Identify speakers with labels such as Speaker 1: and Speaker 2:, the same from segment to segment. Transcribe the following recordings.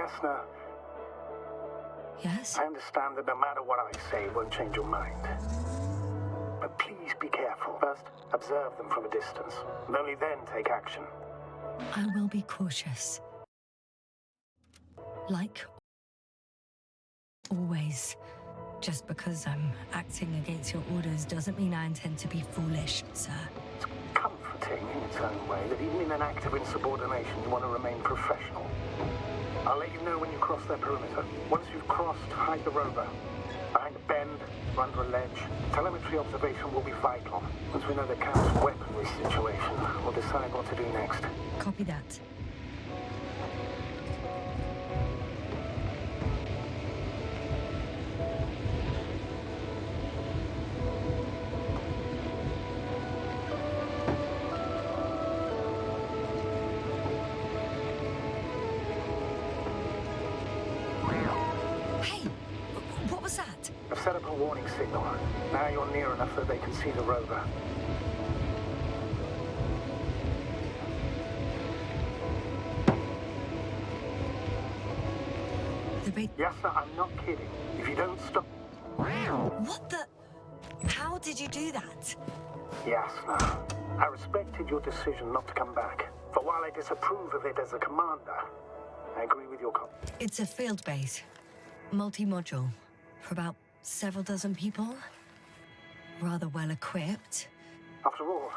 Speaker 1: Yasna,
Speaker 2: Yes?
Speaker 1: I understand that no matter what I say, it won't change your mind. But please be careful. First, observe them from a distance, and only then take action.
Speaker 2: I will be cautious. Like always. Just because I'm acting against your orders doesn't mean I intend to be foolish, sir.
Speaker 1: It's comforting in its own way that even in an act of insubordination, you want to remain professional. I'll let you know when you cross their perimeter. Once you've crossed, hide the rover. Behind a bend, or under a ledge. Telemetry observation will be vital. Once we know the camp's weaponry situation, we'll decide what to do next.
Speaker 2: Copy that.
Speaker 1: I've set up a warning signal. Now you're near enough that they can see the rover. Yasna, I'm not kidding. If you don't stop...
Speaker 2: What the... How did you do that?
Speaker 1: Yasna, I respected your decision not to come back. But while I disapprove of it as a commander, I agree with your
Speaker 2: It's a field base. Multi-module. For about several dozen people. Rather well equipped.
Speaker 1: After all,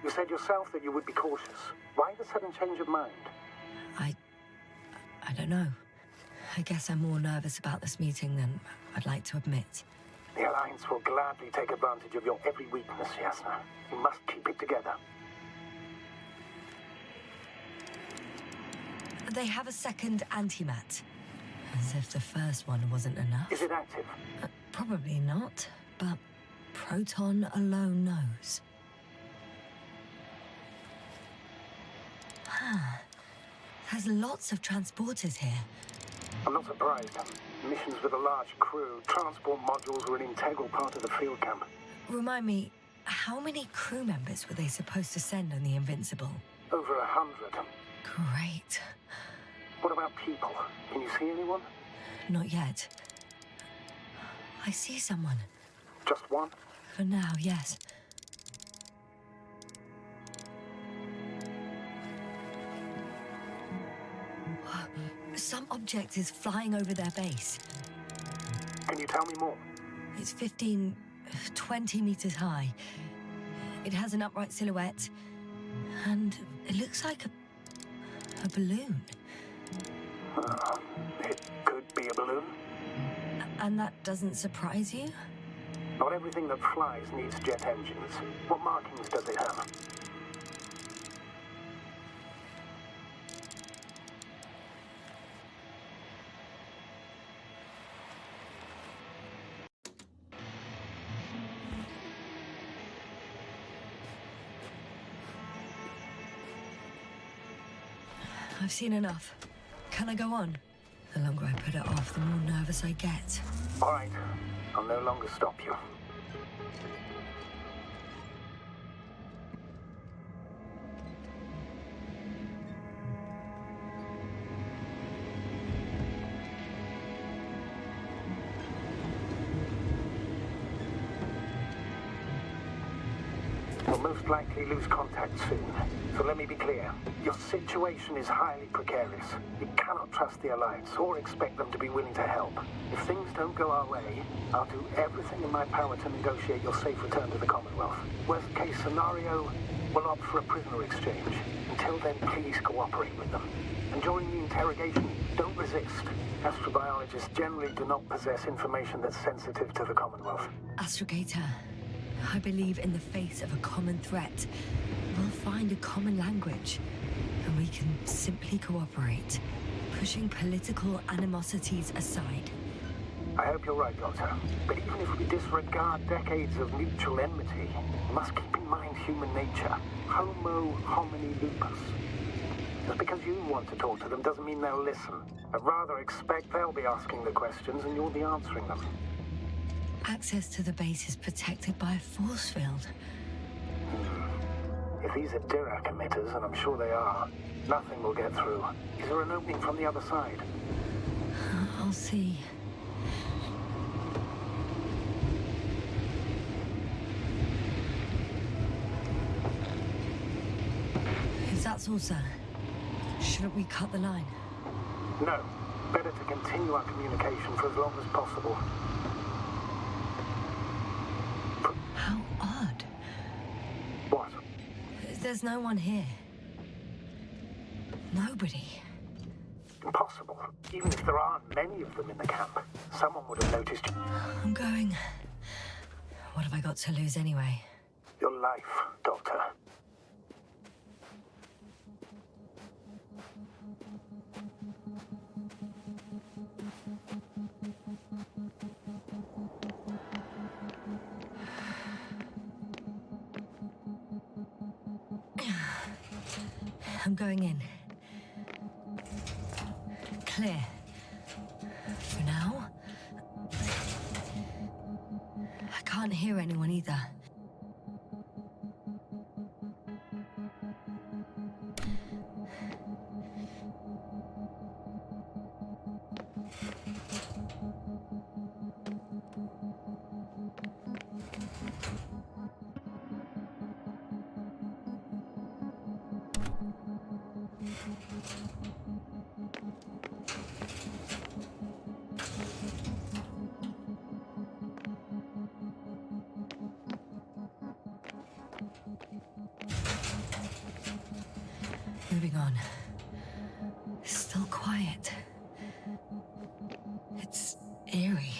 Speaker 1: you said yourself that you would be cautious. Why the sudden change of mind?
Speaker 2: I don't know. I guess I'm more nervous about this meeting than I'd like to admit.
Speaker 1: The Alliance will gladly take advantage of your every weakness, Yasna. You must keep it together.
Speaker 2: They have a second antimat. As if the first one wasn't enough.
Speaker 1: Is it active?
Speaker 2: Probably not, but Proton alone knows. There's lots of transporters here.
Speaker 1: I'm not surprised. Missions with a large crew, transport modules were an integral part of the field camp.
Speaker 2: Remind me, how many crew members were they supposed to send on the Invincible?
Speaker 1: Over 100.
Speaker 2: Great.
Speaker 1: What about people? Can you see anyone?
Speaker 2: Not yet. I see someone.
Speaker 1: Just one?
Speaker 2: For now, yes. Some object is flying over their base.
Speaker 1: Can you tell me more?
Speaker 2: It's 15, 20 meters high. It has an upright silhouette, and it looks like a balloon.
Speaker 1: It could be a balloon.
Speaker 2: And that doesn't surprise you?
Speaker 1: Not everything that flies needs jet engines. What markings does it have?
Speaker 2: I've seen enough. Can I go on? The longer I put it off, the more nervous I get.
Speaker 1: All right. I'll no longer stop you. You'll most likely lose contact soon. So let me be clear. Your situation is highly precarious. You cannot trust the Alliance or expect them to be willing to help. If things don't go our way, I'll do everything in my power to negotiate your safe return to the Commonwealth. Worst case scenario, we'll opt for a prisoner exchange. Until then, please cooperate with them. And during the interrogation, don't resist. Astrobiologists generally do not possess information that's sensitive to the Commonwealth.
Speaker 2: Astrogator, I believe in the face of a common threat, we'll find a common language, and we can simply cooperate, pushing political animosities aside.
Speaker 1: I hope you're right, Doctor. But even if we disregard decades of mutual enmity, we must keep in mind human nature. Homo homini lupus. Just because you want to talk to them doesn't mean they'll listen. I'd rather expect they'll be asking the questions and you'll be answering them.
Speaker 2: Access to the base is protected by a force field.
Speaker 1: If these are Dirac emitters, and I'm sure they are, nothing will get through. Is there an opening from the other side?
Speaker 2: I'll see. If that's all, sir, shouldn't we cut the line?
Speaker 1: No. Better to continue our communication for as long as possible.
Speaker 2: How odd.
Speaker 1: What?
Speaker 2: There's no one here. Nobody.
Speaker 1: Impossible. Even if there aren't many of them in the camp, someone would have noticed you.
Speaker 2: I'm going. What have I got to lose anyway?
Speaker 1: Your life, Doctor.
Speaker 2: I'm going in. Clear. For now. I can't hear anyone either. Moving on. Still quiet. It's eerie.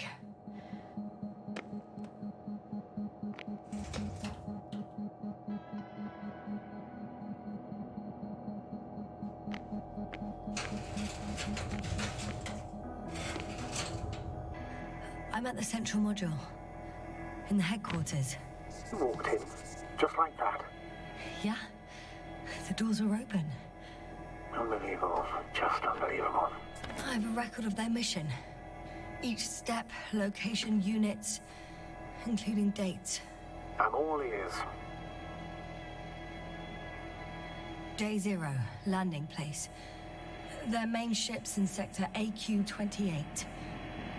Speaker 2: I'm at the central module. In the headquarters.
Speaker 1: You walked in, just like that.
Speaker 2: Yeah? The doors were open.
Speaker 1: Unbelievable. Just unbelievable.
Speaker 2: I have a record of their mission. Each step, location, units, including dates.
Speaker 1: I'm all ears.
Speaker 2: Day 0, landing place. Their main ship's in sector AQ-28.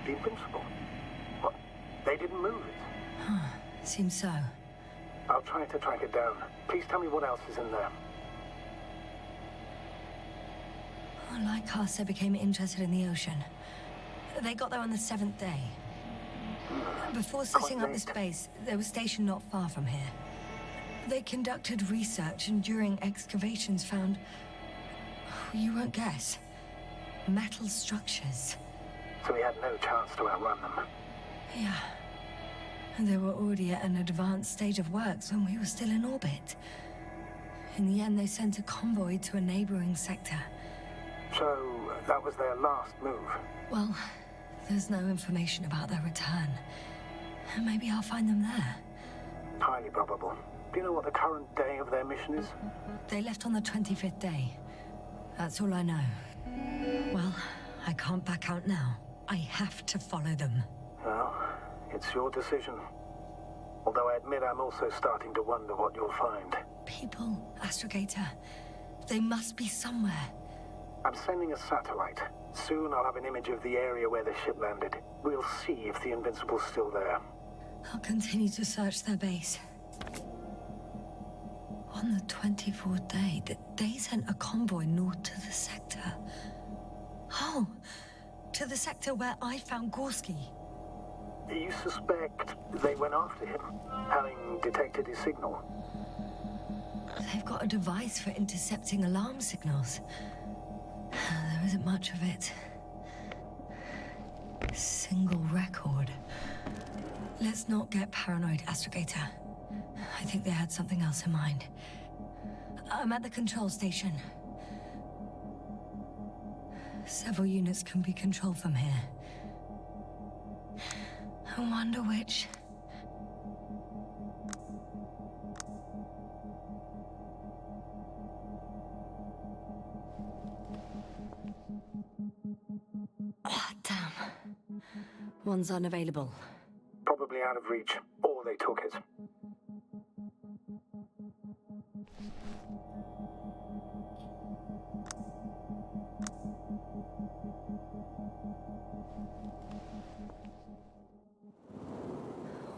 Speaker 1: The Invincible? What? They didn't move it?
Speaker 2: Seems so.
Speaker 1: I'll try to track it down. Please tell me what else is in there.
Speaker 2: Lycars became interested in the ocean. They got there on the 7th day. Before setting up this base, they were stationed not far from here. They conducted research and during excavations found... you won't guess. Metal structures.
Speaker 1: So we had no chance to outrun them.
Speaker 2: Yeah. And they were already at an advanced stage of works when we were still in orbit. In the end, they sent a convoy to a neighboring sector.
Speaker 1: So, that was their last move.
Speaker 2: Well, there's no information about their return. Maybe I'll find them there.
Speaker 1: Highly probable. Do you know what the current day of their mission is?
Speaker 2: They left on the 25th day. That's all I know. Well, I can't back out now. I have to follow them.
Speaker 1: Well, it's your decision. Although I admit I'm also starting to wonder what you'll find.
Speaker 2: People, Astrogator. They must be somewhere.
Speaker 1: I'm sending a satellite. Soon I'll have an image of the area where the ship landed. We'll see if the Invincible's still there.
Speaker 2: I'll continue to search their base. On the 24th day, they sent a convoy north to the sector. Oh, to the sector where I found Gorski.
Speaker 1: You suspect they went after him, having detected his signal?
Speaker 2: They've got a device for intercepting alarm signals. There isn't much of it. Single record. Let's not get paranoid, Astrogator. I think they had something else in mind. I'm at the control station. Several units can be controlled from here. I wonder which... Ah, damn. One's unavailable.
Speaker 1: Probably out of reach, or they took it.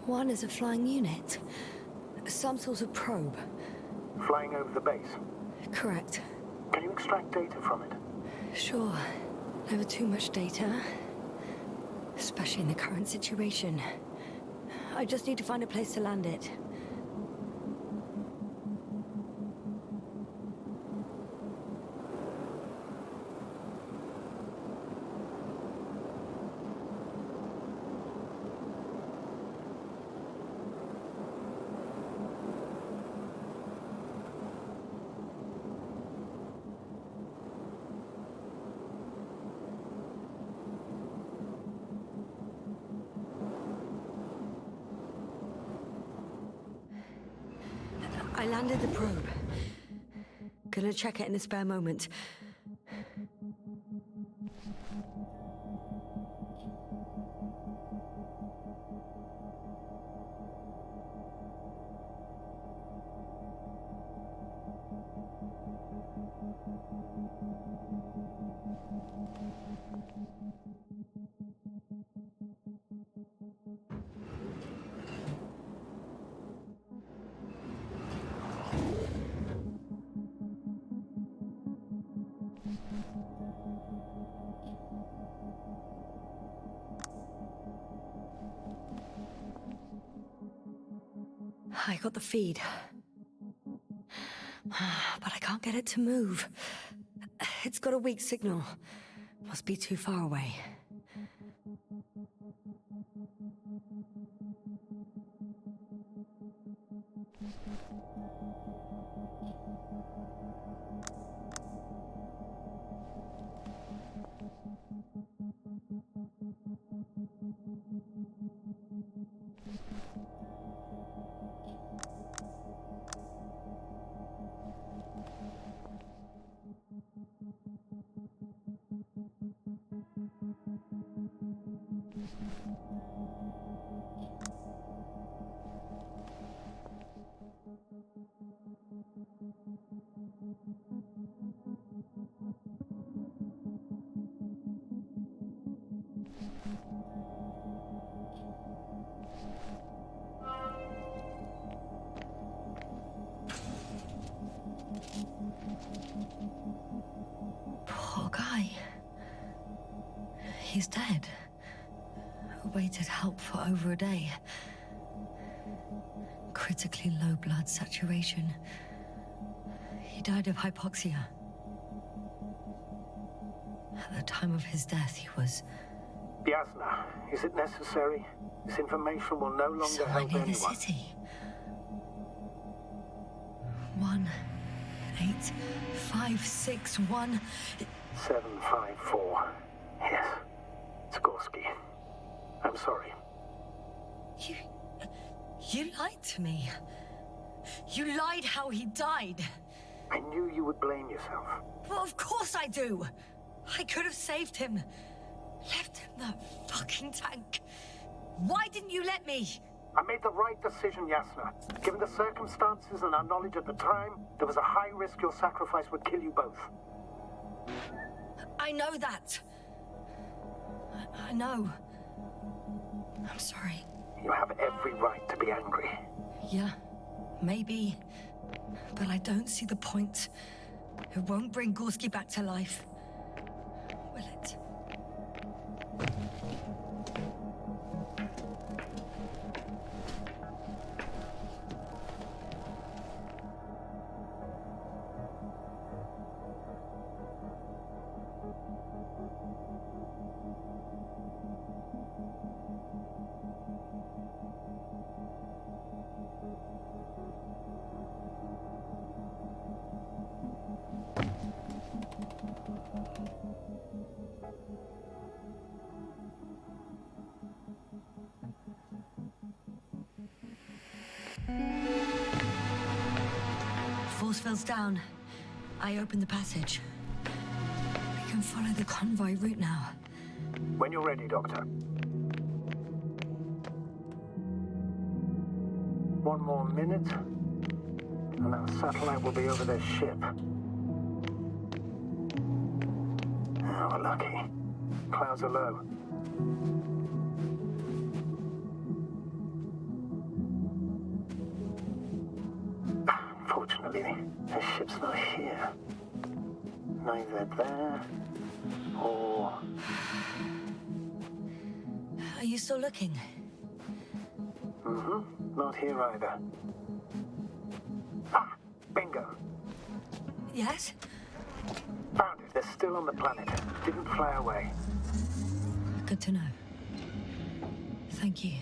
Speaker 2: One is a flying unit. Some sort of probe.
Speaker 1: Flying over the base.
Speaker 2: Correct.
Speaker 1: Can you extract data from it?
Speaker 2: Sure. Never too much data. Especially in the current situation. I just need to find a place to land it. I landed the probe. Gonna check it in a spare moment. I got the feed. But I can't get it to move. It's got a weak signal. Must be too far away. Poor guy. He's dead. Awaited help for over a day. Critically low blood saturation. He died of hypoxia. At the time of his death, he was...
Speaker 1: Yasna, is it necessary? This information will no longer
Speaker 2: So I
Speaker 1: help
Speaker 2: need
Speaker 1: anyone.
Speaker 2: the city. 18561.
Speaker 1: 754. Yes. Skorsky. I'm sorry.
Speaker 2: You lied to me. You lied how he died.
Speaker 1: I knew you would blame yourself.
Speaker 2: Well, of course I do. I could have saved him. Left him that fucking tank. Why didn't you let me?
Speaker 1: I made the right decision, Yasna. Given the circumstances and our knowledge at the time, there was a high risk your sacrifice would kill you both.
Speaker 2: I know that. I know. I'm sorry.
Speaker 1: You have every right to be angry.
Speaker 2: Yeah, maybe. But I don't see the point. It won't bring Gorski back to life. Will it? Force field's down. I opened the passage. We can follow the convoy route now.
Speaker 1: When you're ready, Doctor. One more minute, and our satellite will be over their ship. Oh, we're lucky. Clouds are low. be. The ship's not here. Neither there or...
Speaker 2: Are you still looking?
Speaker 1: Not here either. Ah, bingo.
Speaker 2: Yes?
Speaker 1: Found it. They're still on the planet. Didn't fly away.
Speaker 2: Good to know. Thank you.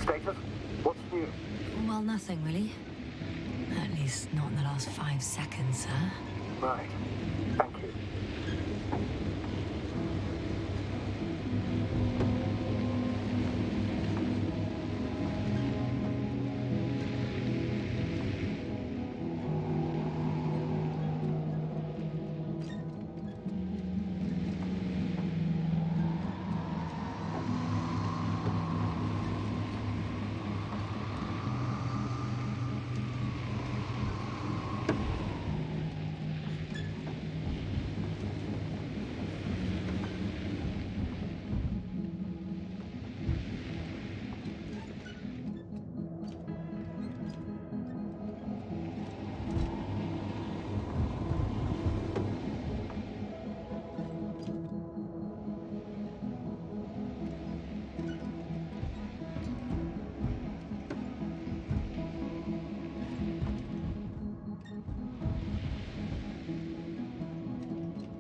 Speaker 1: Status? What's new?
Speaker 2: Well, nothing really. At least not in the last 5 seconds, sir.
Speaker 1: Right. Thank you.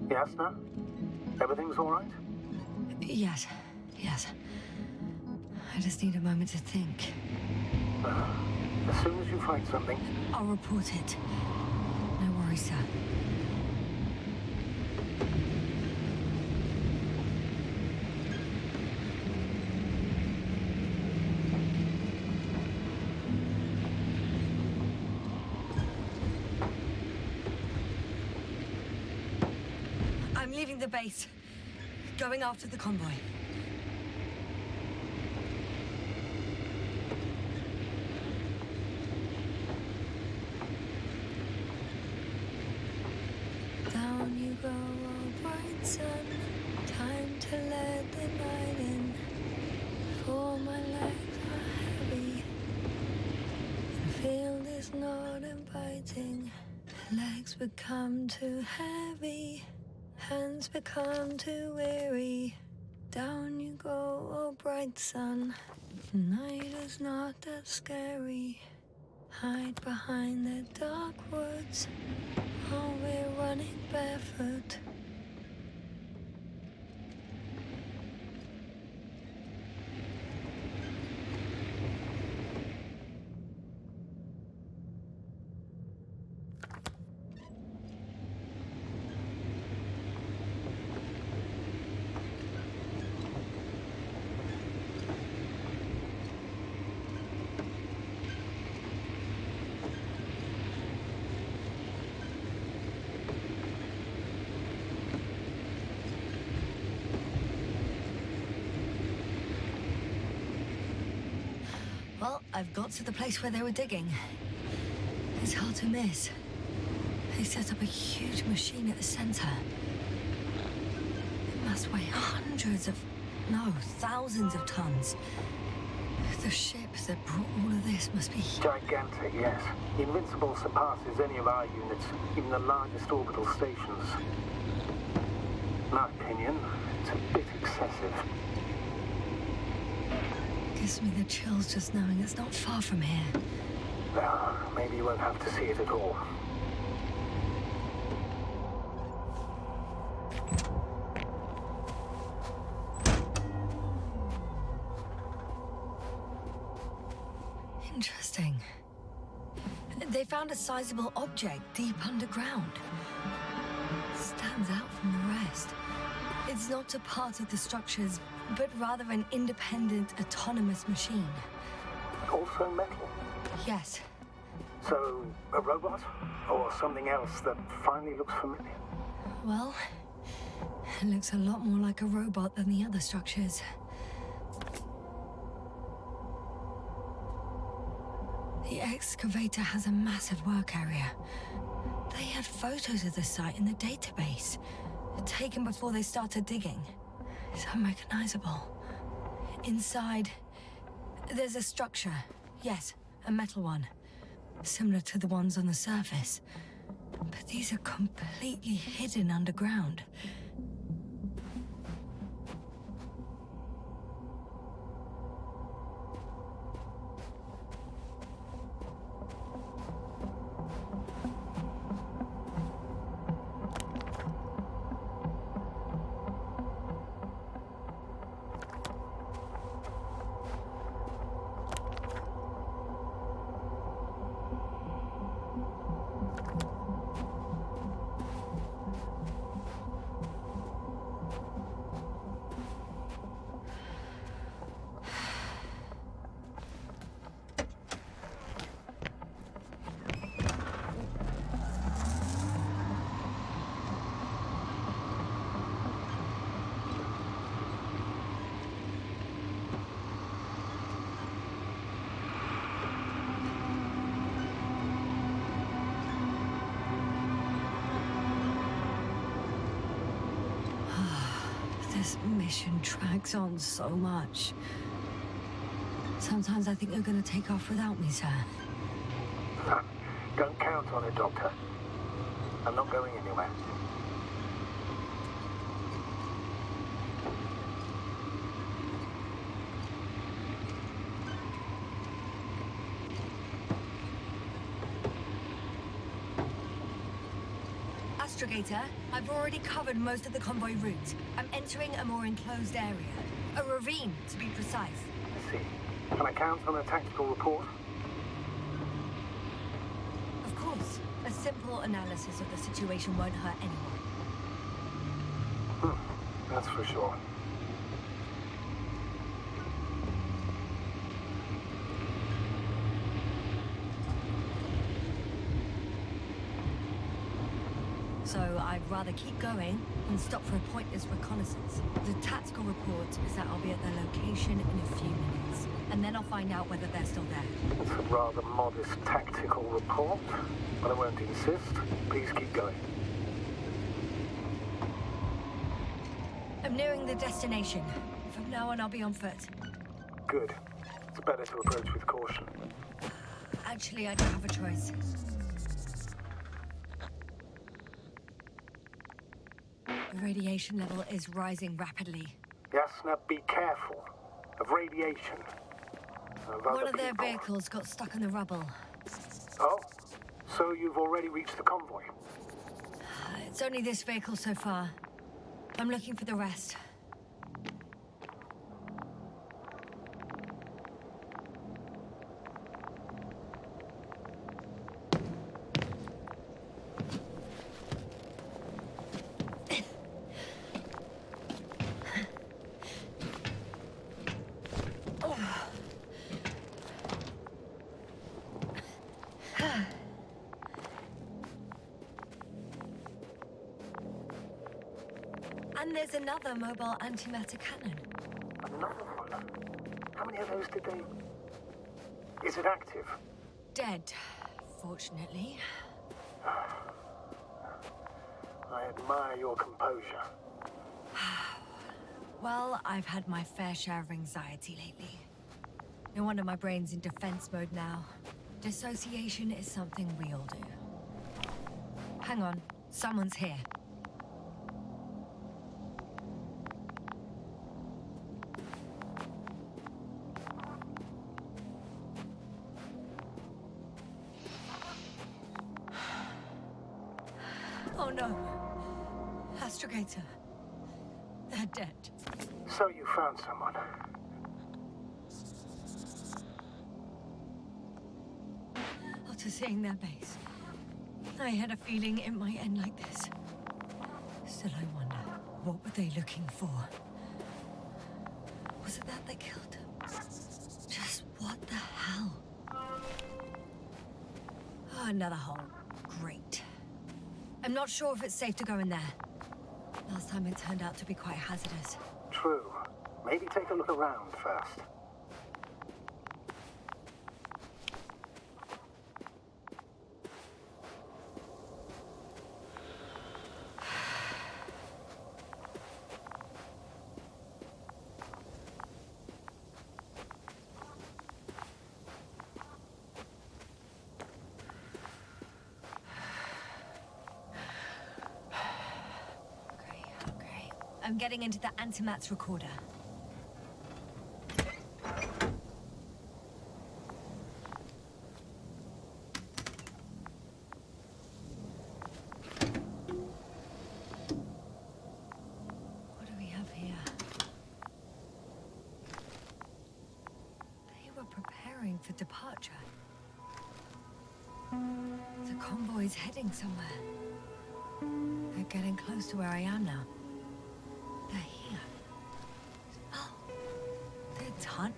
Speaker 1: Yasna? Everything's all right?
Speaker 2: Yes. I just need a moment to think.
Speaker 1: As soon as you find something...
Speaker 2: I'll report it. No worries, sir. I'm leaving the base. Going after the convoy. Down you go, oh bright sun. Time to let the night in. For my legs are heavy. The field is not inviting. Legs become too heavy. Hands become too weary. Down you go, oh bright sun. Night is not that scary. Hide behind the dark woods while we're running barefoot. Well, I've got to the place where they were digging. It's hard to miss. They set up a huge machine at the center. It must weigh thousands of tons. The ship that brought all of this must be...
Speaker 1: Gigantic, yes. Invincible surpasses any of our units, even the largest orbital stations. In my opinion, it's a bit excessive.
Speaker 2: Gives me the chills just knowing it's not far from here.
Speaker 1: Well, maybe you won't have to see it at all.
Speaker 2: Interesting. They found a sizable object deep underground. Stands out from the rest. It's not a part of the structures, but rather an independent, autonomous machine.
Speaker 1: Also metal?
Speaker 2: Yes.
Speaker 1: So, a robot? Or something else that finally looks familiar?
Speaker 2: Well, it looks a lot more like a robot than the other structures. The excavator has a massive work area. They had photos of the site in the database, taken before they started digging. It's unrecognizable. Inside, there's a structure. Yes, a metal one. Similar to the ones on the surface. But these are completely hidden underground. This mission drags on so much. Sometimes I think you're gonna take off without me, sir.
Speaker 1: Don't count on it, Doctor. I'm not going anywhere.
Speaker 2: Astrogator, I've already covered most of the convoy route. I'm entering a more enclosed area. A ravine, to be precise.
Speaker 1: I see. Can I count on a tactical report?
Speaker 2: Of course. A simple analysis of the situation won't hurt anyone.
Speaker 1: That's for sure.
Speaker 2: So I'd rather keep going and stop for a pointless reconnaissance. The tactical report is that I'll be at their location in a few minutes, and then I'll find out whether they're still there.
Speaker 1: It's a rather modest tactical report, but I won't insist. Please keep going.
Speaker 2: I'm nearing the destination. From now on, I'll be on foot.
Speaker 1: Good. It's better to approach with caution.
Speaker 2: Actually, I don't have a choice. The radiation level is rising rapidly.
Speaker 1: Yasna, be careful of radiation.
Speaker 2: One of their vehicles got stuck in the rubble.
Speaker 1: Oh? So you've already reached the convoy?
Speaker 2: It's only this vehicle so far. I'm looking for the rest. And there's another mobile antimatter cannon.
Speaker 1: Another one? How many of those did they... Is it active?
Speaker 2: Dead, fortunately.
Speaker 1: I admire your composure.
Speaker 2: Well, I've had my fair share of anxiety lately. No wonder my brain's in defense mode now. Dissociation is something we all do. Hang on, someone's here. Oh no. Astrogator. They're dead.
Speaker 1: So you found someone.
Speaker 2: to seeing their base. I had a feeling it might end like this. Still, I wonder, what were they looking for? Was it that they killed him? Just what the hell? Oh, another hole. Great. I'm not sure if it's safe to go in there. Last time it turned out to be quite hazardous.
Speaker 1: True. Maybe take a look around first.
Speaker 2: I'm getting into the antimatter recorder. What do we have here? They were preparing for departure. The convoy's heading somewhere. They're getting close to where I am now. They're here. Oh, they're done.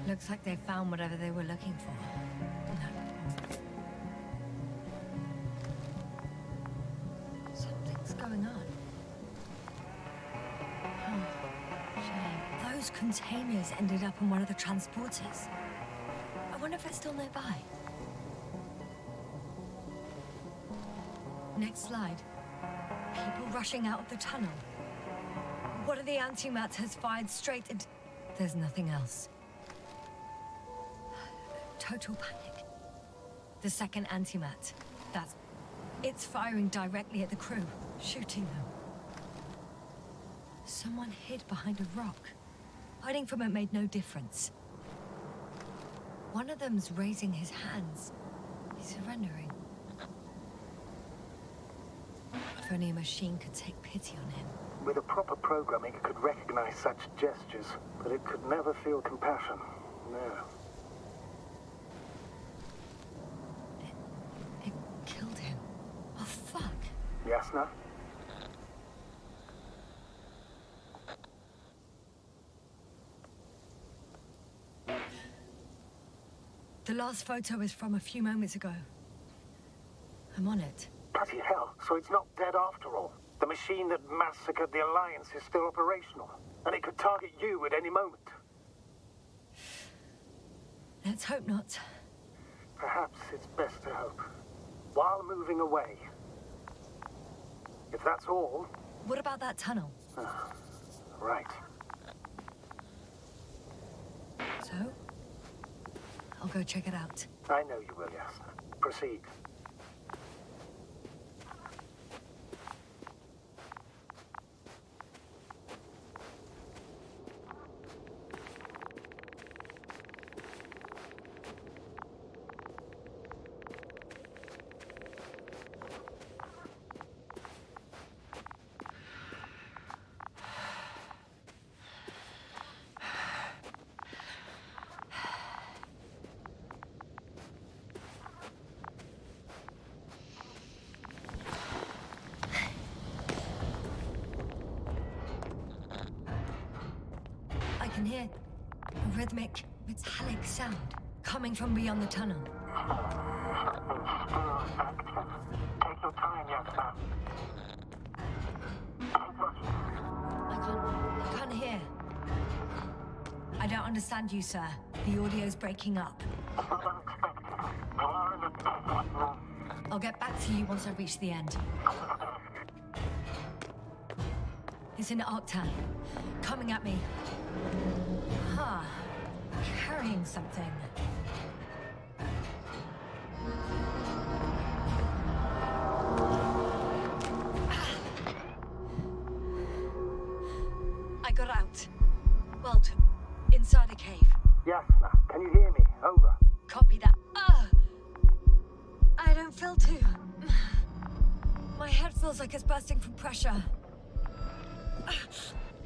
Speaker 2: Looks like they found whatever they were looking for. No. Something's going on. Oh, shame. Those containers ended up in one of the transporters. I wonder if it's still nearby. Next slide. People rushing out of the tunnel. One of the antimatters fired straight into... There's nothing else. Total panic. The second antimat. It's firing directly at the crew, shooting them. Someone hid behind a rock. Hiding from it made no difference. One of them's raising his hands. He's surrendering. If only a machine could take pity on him.
Speaker 1: With a proper programming, it could recognize such gestures, but it could never feel compassion. No.
Speaker 2: It killed him. Oh, fuck.
Speaker 1: Yasna?
Speaker 2: The last photo is from a few moments ago. I'm on it.
Speaker 1: Bloody hell, so it's not dead after all. The machine that massacred the Alliance is still operational, and it could target you at any moment.
Speaker 2: Let's hope not.
Speaker 1: Perhaps it's best to hope. While moving away. If that's all...
Speaker 2: What about that tunnel?
Speaker 1: Right.
Speaker 2: So? I'll go check it out.
Speaker 1: I know you will, Yasna. Proceed.
Speaker 2: I can hear a rhythmic, metallic sound coming from beyond the tunnel.
Speaker 1: Take your time, Yasna.
Speaker 2: I can't hear. I don't understand you, sir. The audio's breaking up. I'll get back to you once I reach the end. It's in Octan. Coming at me. Huh. Carrying something. I got out. Well, inside a cave.
Speaker 1: Yasna, can you hear me? Over.
Speaker 2: Copy that. I don't feel too... My head feels like it's bursting from pressure.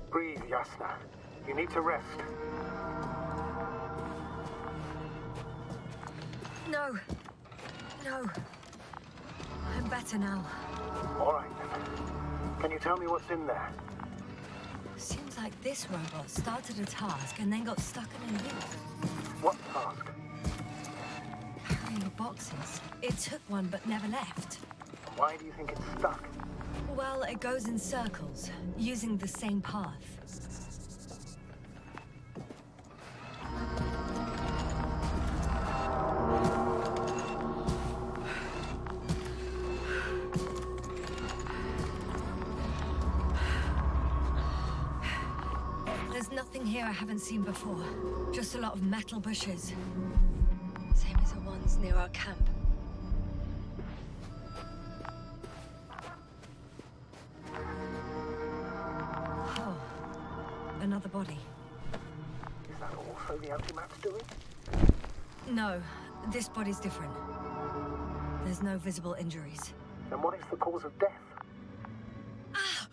Speaker 1: Breathe, Yasna. You need to rest.
Speaker 2: No. No. I'm better now.
Speaker 1: All right, then. Can you tell me what's in there?
Speaker 2: Seems like this robot started a task and then got stuck in a loop.
Speaker 1: What task?
Speaker 2: Carrying the boxes. It took one but never left.
Speaker 1: Why do you think it's stuck?
Speaker 2: Well, it goes in circles, using the same path. There's nothing here I haven't seen before. Just a lot of metal bushes. Same as the ones near our camp. Oh, another body.
Speaker 1: Is that also the antimat's doing?
Speaker 2: No, this body's different. There's no visible injuries.
Speaker 1: Then what is the cause of death?
Speaker 2: Ah,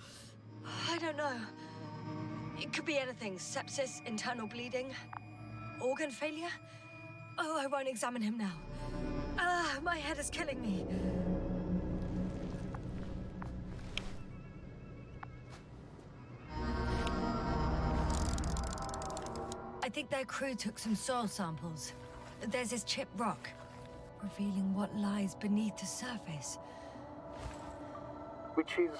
Speaker 2: I don't know. It could be anything. Sepsis, internal bleeding, organ failure. Oh, I won't examine him now. Ah, my head is killing me. I think their crew took some soil samples. There's this chipped rock, revealing what lies beneath the surface.
Speaker 1: Which is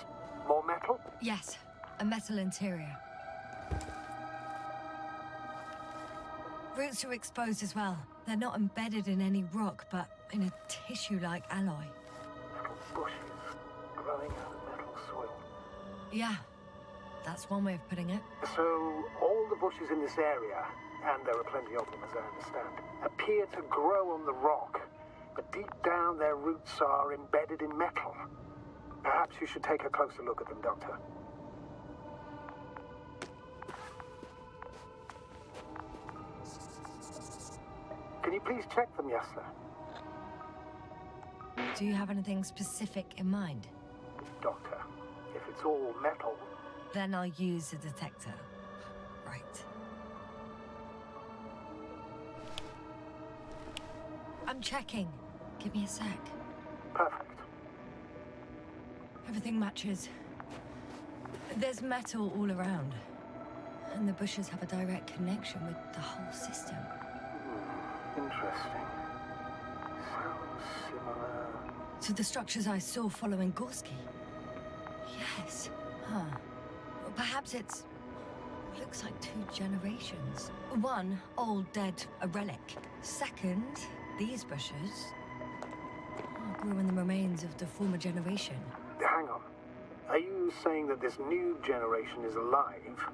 Speaker 1: more metal?
Speaker 2: Yes, a metal interior. Roots are exposed as well. They're not embedded in any rock, but in a tissue-like alloy.
Speaker 1: Little bushes growing out of metal soil.
Speaker 2: Yeah, that's one way of putting it.
Speaker 1: So, all the bushes in this area, and there are plenty of them as I understand, appear to grow on the rock, but deep down their roots are embedded in metal. Perhaps you should take a closer look at them, Doctor. Can you please check them, Yasna?
Speaker 2: Do you have anything specific in mind?
Speaker 1: Doctor, if it's all metal...
Speaker 2: Then I'll use a detector. Right. I'm checking. Give me a sec.
Speaker 1: Perfect.
Speaker 2: Everything matches. There's metal all around. And the bushes have a direct connection with the whole system.
Speaker 1: Interesting. Sounds similar...
Speaker 2: To the structures I saw following Gorski. Yes. Huh. Well, perhaps it's... looks like 2 generations. One, old, dead, a relic. Second, these bushes grew in the remains of the former generation.
Speaker 1: Hang on. Are you saying that this new generation is alive?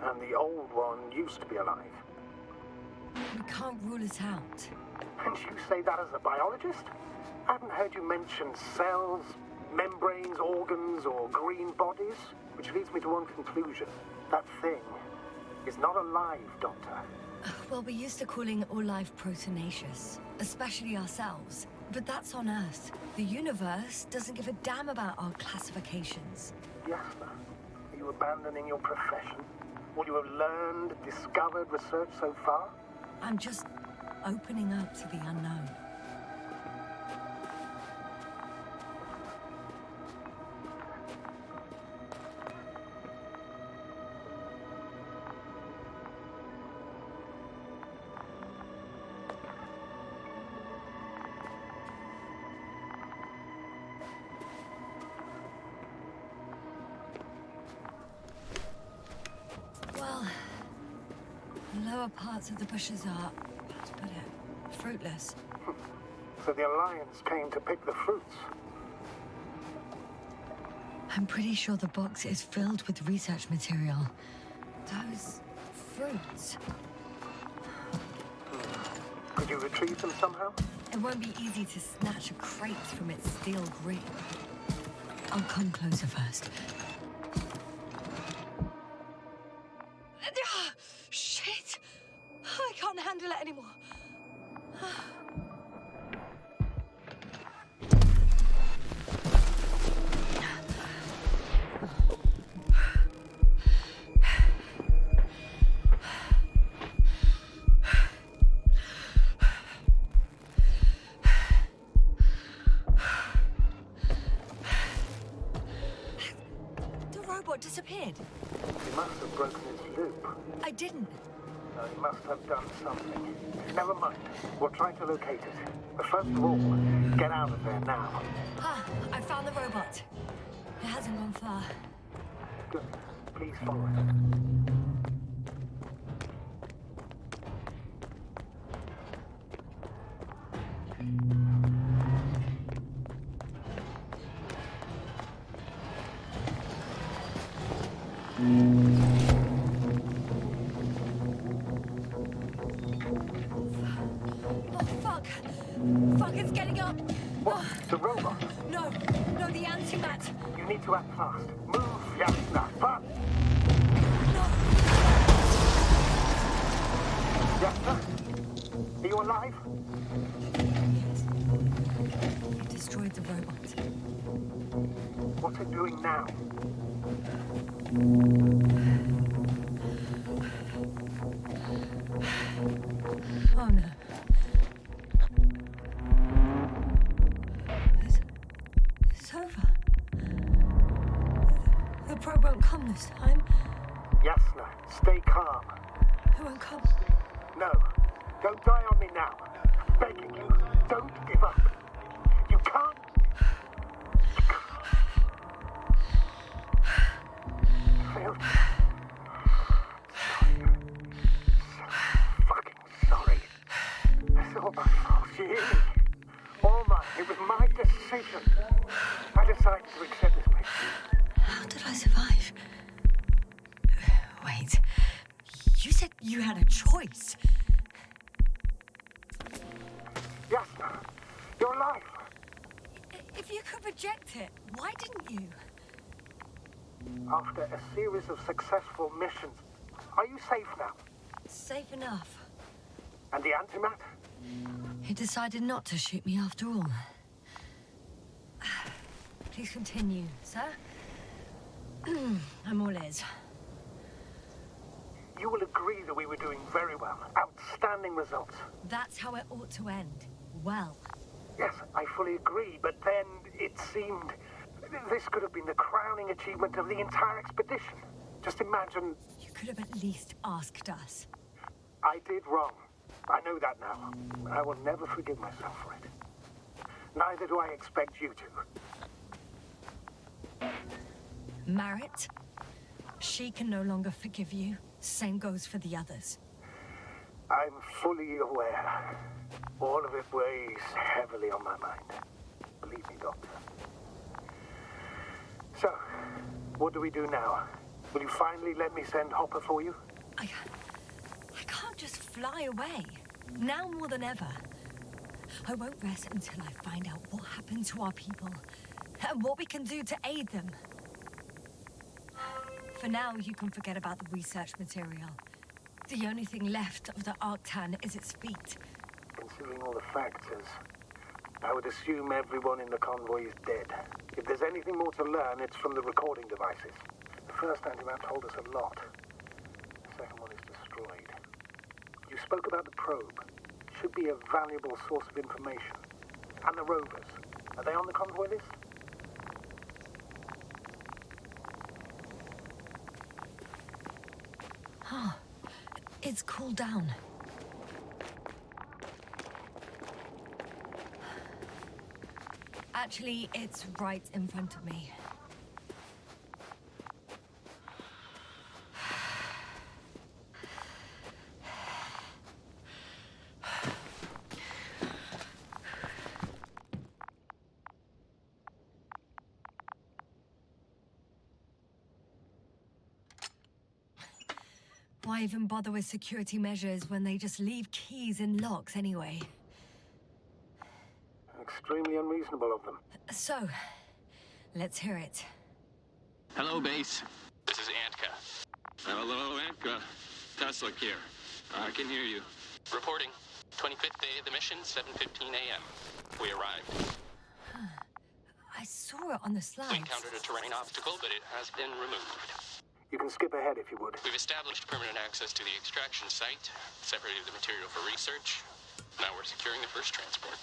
Speaker 1: And the old one used to be alive?
Speaker 2: We can't rule it out.
Speaker 1: And you say that as a biologist? I haven't heard you mention cells, membranes, organs, or green bodies, which leads me to one conclusion. That thing is not alive, Doctor.
Speaker 2: Well, we're used to calling all life proteinaceous, especially ourselves. But that's on Earth. The universe doesn't give a damn about our classifications.
Speaker 1: Yasna, are you abandoning your profession? What you have learned, discovered, researched so far?
Speaker 2: I'm just opening up to the unknown. Well, the lower parts of the bushes are, how to put it, fruitless.
Speaker 1: So the Alliance came to pick the fruits.
Speaker 2: I'm pretty sure the box is filled with research material. Those fruits.
Speaker 1: Could you retrieve them somehow?
Speaker 2: It won't be easy to snatch a crate from its steel grip. I'll come closer first. Shit! I can't handle it anymore.
Speaker 1: He must have broken his loop.
Speaker 2: I didn't.
Speaker 1: No, he must have done something. Never mind. We'll try to locate it. But first of all, get out of there now.
Speaker 2: Ah, I found the robot. It hasn't gone far.
Speaker 1: Good. Please follow it.
Speaker 2: Oh, fuck! Fuck, it's getting up!
Speaker 1: What? The robot?
Speaker 2: No, the antimat!
Speaker 1: You need to act fast. Move, Yasna. Fast!
Speaker 2: No!
Speaker 1: Yasna? Are you alive?
Speaker 2: Yes. It destroyed the robot.
Speaker 1: What's it doing now?
Speaker 2: Oh no. It's over. The probe won't come this time.
Speaker 1: Yasna, stay calm.
Speaker 2: It won't come.
Speaker 1: No, don't die on me now. I'm begging you, don't give up. You can't. Failed. Sorry. It's all my fault. Really. All mine. It was my decision. I decided to accept this mission.
Speaker 2: How did I survive? Wait. You said you had a choice.
Speaker 1: Yasna, you're alive.
Speaker 2: If you could reject it, why didn't you?
Speaker 1: After a series of successful missions, are you safe now?
Speaker 2: Safe enough.
Speaker 1: And the antimat?
Speaker 2: He decided not to shoot me after all. Please continue, sir. I'm all ears.
Speaker 1: You will agree that we were doing very well. Outstanding results.
Speaker 2: That's how it ought to end. Well.
Speaker 1: Yes, I fully agree, but then it seemed this could have been the crowning achievement of the entire expedition. Just imagine.
Speaker 2: You could have at least asked us.
Speaker 1: I did wrong. I know that now. I will never forgive myself for it. Neither do I expect you to.
Speaker 2: Marit, she can no longer forgive you. Same goes for the others.
Speaker 1: I'm fully aware. All of it weighs heavily on my mind. Believe me, Doctor. So, what do we do now? Will you finally let me send Hopper for you?
Speaker 2: I can't just fly away. Now more than ever. I won't rest until I find out what happened to our people and what we can do to aid them. For now, you can forget about the research material. The only thing left of the Arctan is its feet.
Speaker 1: Considering all the factors, I would assume everyone in the convoy is dead. If there's anything more to learn, it's from the recording devices. The first antimat told us a lot. The second one is destroyed. You spoke about the probe. Should be a valuable source of information. And the rovers. Are they on the convoy list?
Speaker 2: Oh, it's cooled down. Actually, it's right in front of me. Why even bother with security measures when they just leave keys in locks anyway?
Speaker 1: Extremely unreasonable of them.
Speaker 2: So, let's hear it.
Speaker 3: Hello, base. This is Antka. Hello, Antka. Tesla here. I can hear you. Reporting. 25th day of the mission, 7:15 a.m. We arrived.
Speaker 2: I saw it on the
Speaker 3: We
Speaker 2: slides.
Speaker 3: encountered a terrain obstacle, but it has been removed.
Speaker 1: You can skip ahead if you would.
Speaker 3: We've established permanent access to the extraction site, separated the material for research. Now we're securing the first transport.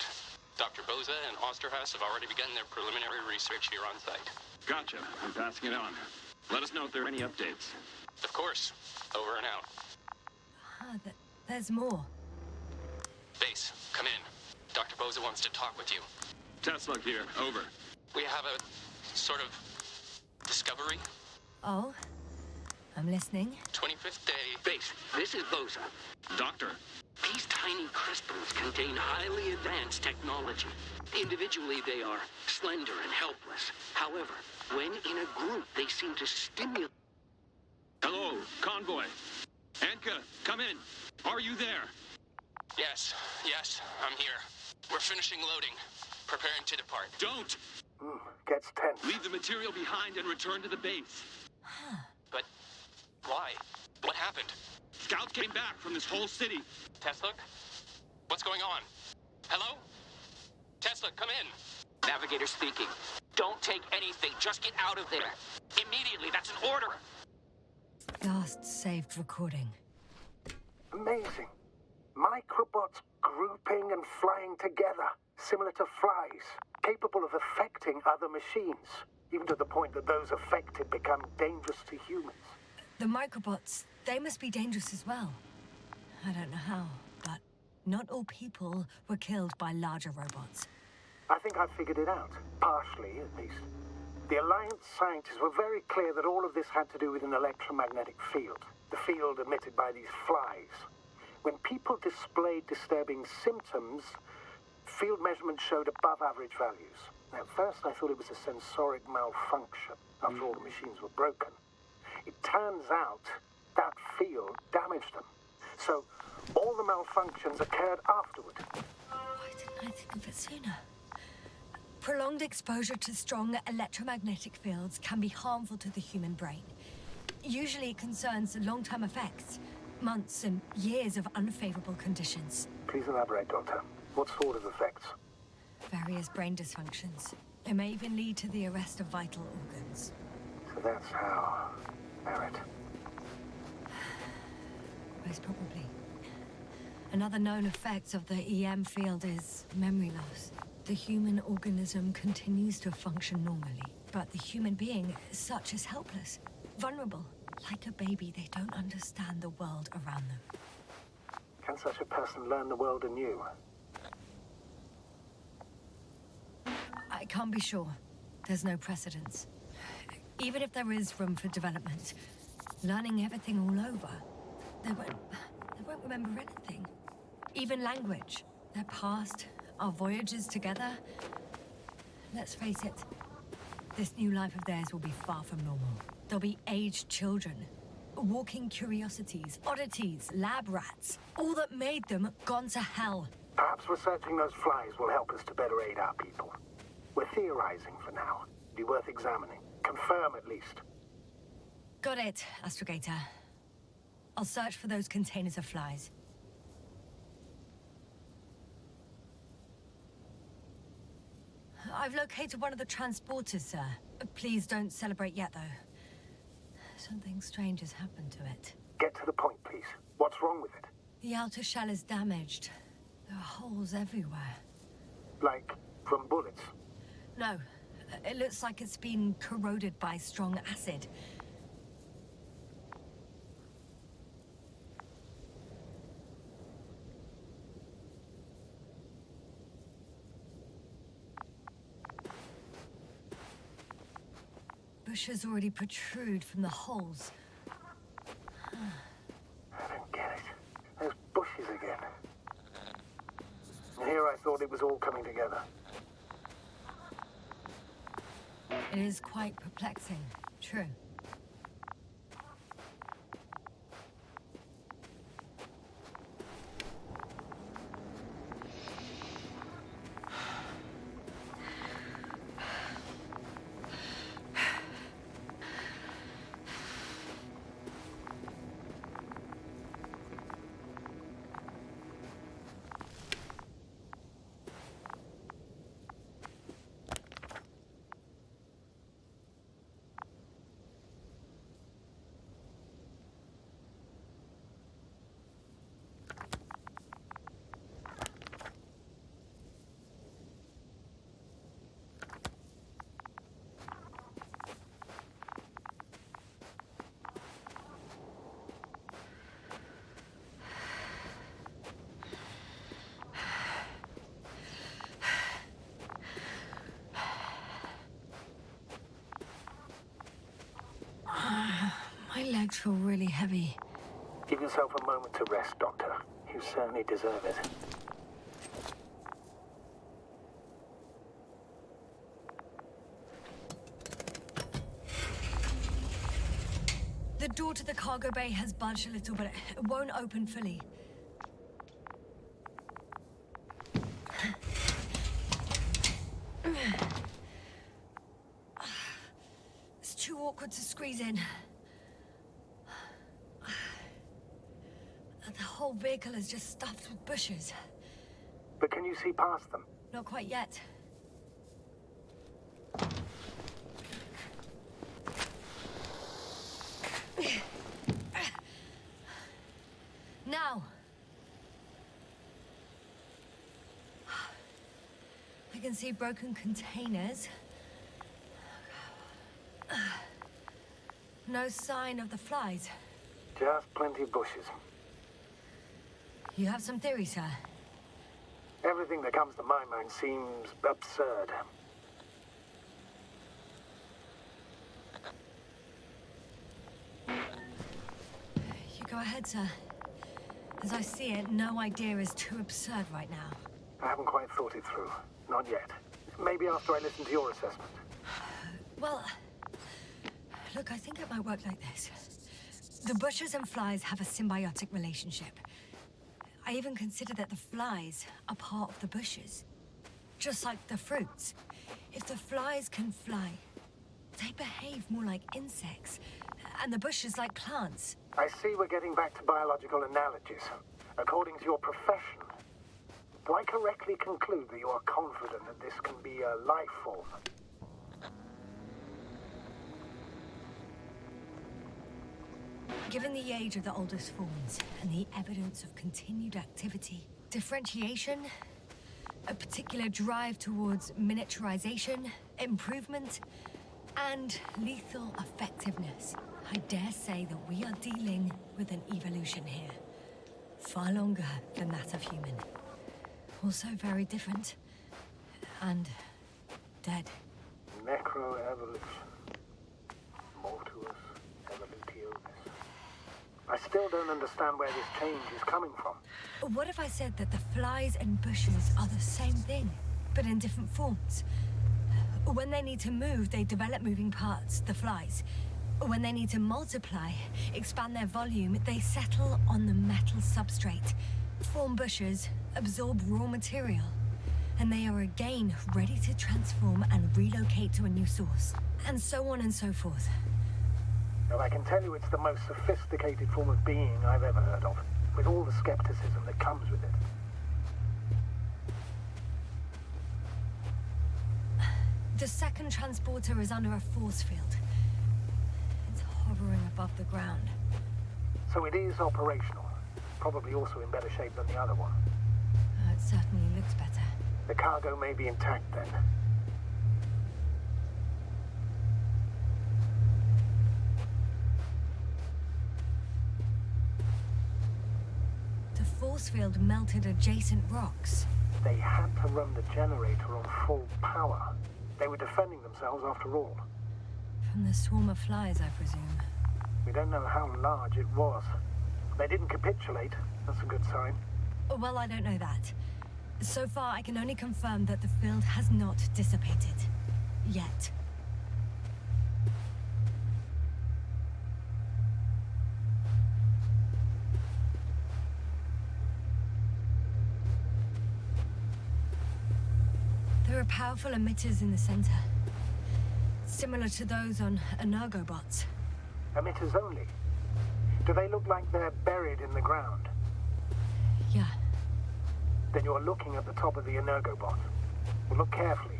Speaker 3: Dr. Boza and Osterhaus have already begun their preliminary research here on site.
Speaker 4: Gotcha. I'm passing it on.
Speaker 3: Let us know if there are any updates. Of course. Over and out.
Speaker 2: There's more.
Speaker 3: Base, come in. Dr. Boza wants to talk with you. Tesla here, over. We have a sort of discovery.
Speaker 2: Oh? I'm listening.
Speaker 3: 25th day.
Speaker 4: Base, this is Boza.
Speaker 3: Doctor.
Speaker 4: These tiny crystals contain highly advanced technology. Individually, they are slender and helpless. However, when in a group, they seem to stimulate...
Speaker 3: Hello, convoy. Anka, come in. Are you there? Yes, I'm here. We're finishing loading. Preparing to depart. Don't!
Speaker 1: Gets tense.
Speaker 3: Leave the material behind and return to the base. But why? What happened? Scouts came back from this whole city. Tesla? What's going on? Hello? Tesla, come in.
Speaker 4: Navigator speaking. Don't take anything. Just get out of there. Immediately. That's an order.
Speaker 2: Last saved recording.
Speaker 1: Amazing. Microbots grouping and flying together, similar to flies, capable of affecting other machines, even to the point that those affected become dangerous to humans.
Speaker 2: The microbots, they must be dangerous as well. I don't know how, but not all people were killed by larger robots.
Speaker 1: I think I figured it out, partially at least. The Alliance scientists were very clear that all of this had to do with an electromagnetic field, the field emitted by these flies. When people displayed disturbing symptoms, field measurements showed above average values. At first I thought it was a sensoric malfunction, after all the machines were broken. It turns out that field damaged them. So all the malfunctions occurred afterward.
Speaker 2: Why didn't I think of it sooner? Prolonged exposure to strong electromagnetic fields can be harmful to the human brain. Usually it concerns long-term effects, months and years of unfavorable conditions.
Speaker 1: Please elaborate, Doctor. What sort of effects?
Speaker 2: Various brain dysfunctions. It may even lead to the arrest of vital organs.
Speaker 1: So that's how... Merit.
Speaker 2: Most probably. Another known effect of the EM field is memory loss. The human organism continues to function normally, but the human being as such is helpless, vulnerable. Like a baby, they don't understand the world around them.
Speaker 1: Can such a person learn the world anew?
Speaker 2: I can't be sure. There's no precedence. Even if there is room for development, learning everything all over, they won't remember anything. Even language, their past, our voyages together. Let's face it, this new life of theirs will be far from normal. They'll be aged children, walking curiosities, oddities, lab rats, all that made them gone to hell.
Speaker 1: Perhaps researching those flies will help us to better aid our people. We're theorizing for now. Be worth examining. Confirm at least.
Speaker 2: Got it, Astrogator. I'll search for those containers of flies. I've located one of the transporters, sir. Please don't celebrate yet, though. Something strange has happened to it.
Speaker 1: Get to the point, please. What's wrong with it?
Speaker 2: The outer shell is damaged. There are holes everywhere.
Speaker 1: Like from bullets?
Speaker 2: No. It looks like it's been corroded by strong acid. Bushes already protrude from the holes.
Speaker 1: I don't get it. There's bushes again. Here I thought it was all coming together.
Speaker 2: It is quite perplexing. True. feel really heavy.
Speaker 1: Give yourself a moment to rest, Doctor. You certainly deserve it.
Speaker 2: The door to the cargo bay has budged a little, but it won't open fully. It's too awkward to squeeze in. The whole vehicle is just stuffed with bushes.
Speaker 1: But can you see past them?
Speaker 2: Not quite yet. Now. I can see broken containers. No sign of the flies.
Speaker 1: Just plenty of bushes.
Speaker 2: You have some theory, sir?
Speaker 1: Everything that comes to my mind seems absurd.
Speaker 2: You go ahead, sir. As I see it, no idea is too absurd right now.
Speaker 1: I haven't quite thought it through. Not yet. Maybe after I listen to your assessment.
Speaker 2: Well, look, I think it might work like this. The bushes and flies have a symbiotic relationship. I even consider that the flies are part of the bushes. Just like the fruits. If the flies can fly, they behave more like insects, and the bushes like plants.
Speaker 1: I see we're getting back to biological analogies. According to your profession, do I correctly conclude that you are confident that this can be a life form?
Speaker 2: Given the age of the oldest forms and the evidence of continued activity, differentiation, a particular drive towards miniaturization, improvement, and lethal effectiveness, I dare say that we are dealing with an evolution here. Far longer than that of human. Also very different. And dead.
Speaker 1: Necroevolution. Mortuus evolutionis. I still don't understand where this change is coming from.
Speaker 2: What if I said that the flies and bushes are the same thing, but in different forms? When they need to move, they develop moving parts, the flies. When they need to multiply, expand their volume, they settle on the metal substrate, form bushes, absorb raw material, and they are again ready to transform and relocate to a new source, and so on and so forth.
Speaker 1: Well, I can tell you it's the most sophisticated form of being I've ever heard of, with all the skepticism that comes with it.
Speaker 2: The second transporter is under a force field. It's hovering above the ground.
Speaker 1: So it is operational. Probably also in better shape than the other one.
Speaker 2: It certainly looks better.
Speaker 1: The cargo may be intact then.
Speaker 2: The force field melted adjacent rocks.
Speaker 1: They had to run the generator on full power. They were defending themselves after all.
Speaker 2: From the swarm of flies, I presume.
Speaker 1: We don't know how large it was. They didn't capitulate. That's a good sign.
Speaker 2: Well, I don't know that. So far, I can only confirm that the field has not dissipated. Yet. There are powerful emitters in the center. Similar to those on energobots.
Speaker 1: Emitters only? Do they look like they're buried in the ground?
Speaker 2: Yeah.
Speaker 1: Then you're looking at the top of the energobot. Well, look carefully.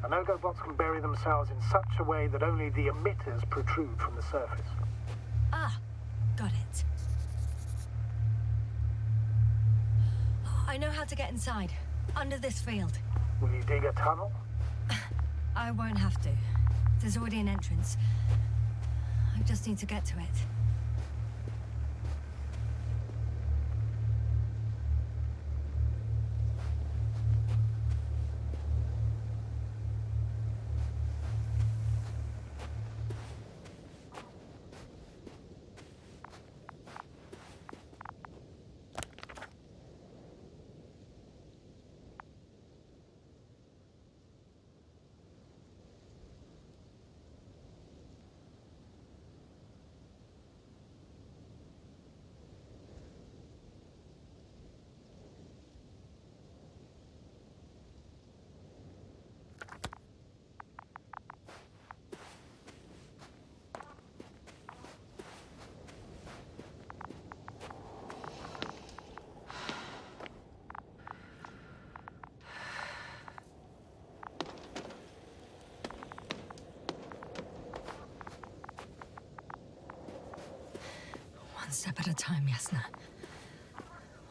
Speaker 1: Energobots can bury themselves in such a way that only the emitters protrude from the surface.
Speaker 2: Ah, got it. I know how to get inside. Under this field.
Speaker 1: Will you dig a tunnel?
Speaker 2: I won't have to. There's already an entrance. I just need to get to it. One step at a time, Yasna.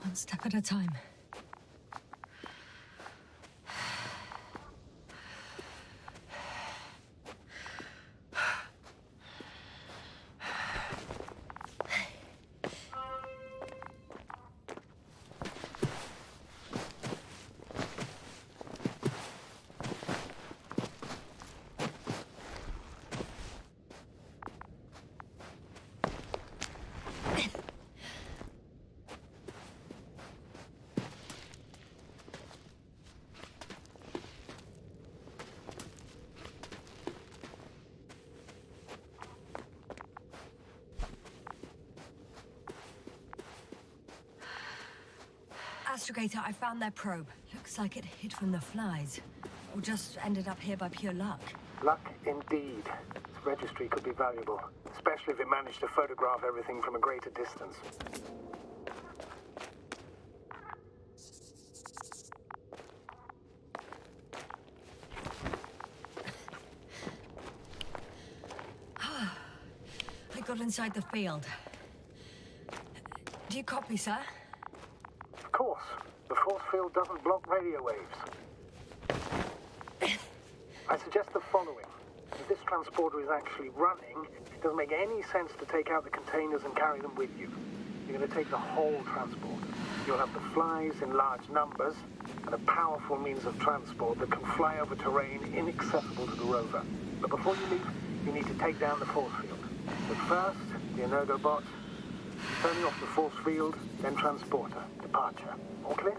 Speaker 2: One step at a time. Astrogator, I found their probe. Looks like it hid from the flies. Or just ended up here by pure luck.
Speaker 1: Luck indeed. This registry could be valuable, especially if it managed to photograph everything from a greater distance.
Speaker 2: I got inside the field. Do you copy, sir?
Speaker 1: Of course. The force field doesn't block radio waves. I suggest the following. If this transporter is actually running, it doesn't make any sense to take out the containers and carry them with you. You're going to take the whole transport. You'll have the flies in large numbers, and a powerful means of transport that can fly over terrain inaccessible to the rover. But before you leave, you need to take down the force field. But first, the Energobot, turning off the force field, then transporter, departure. All clear?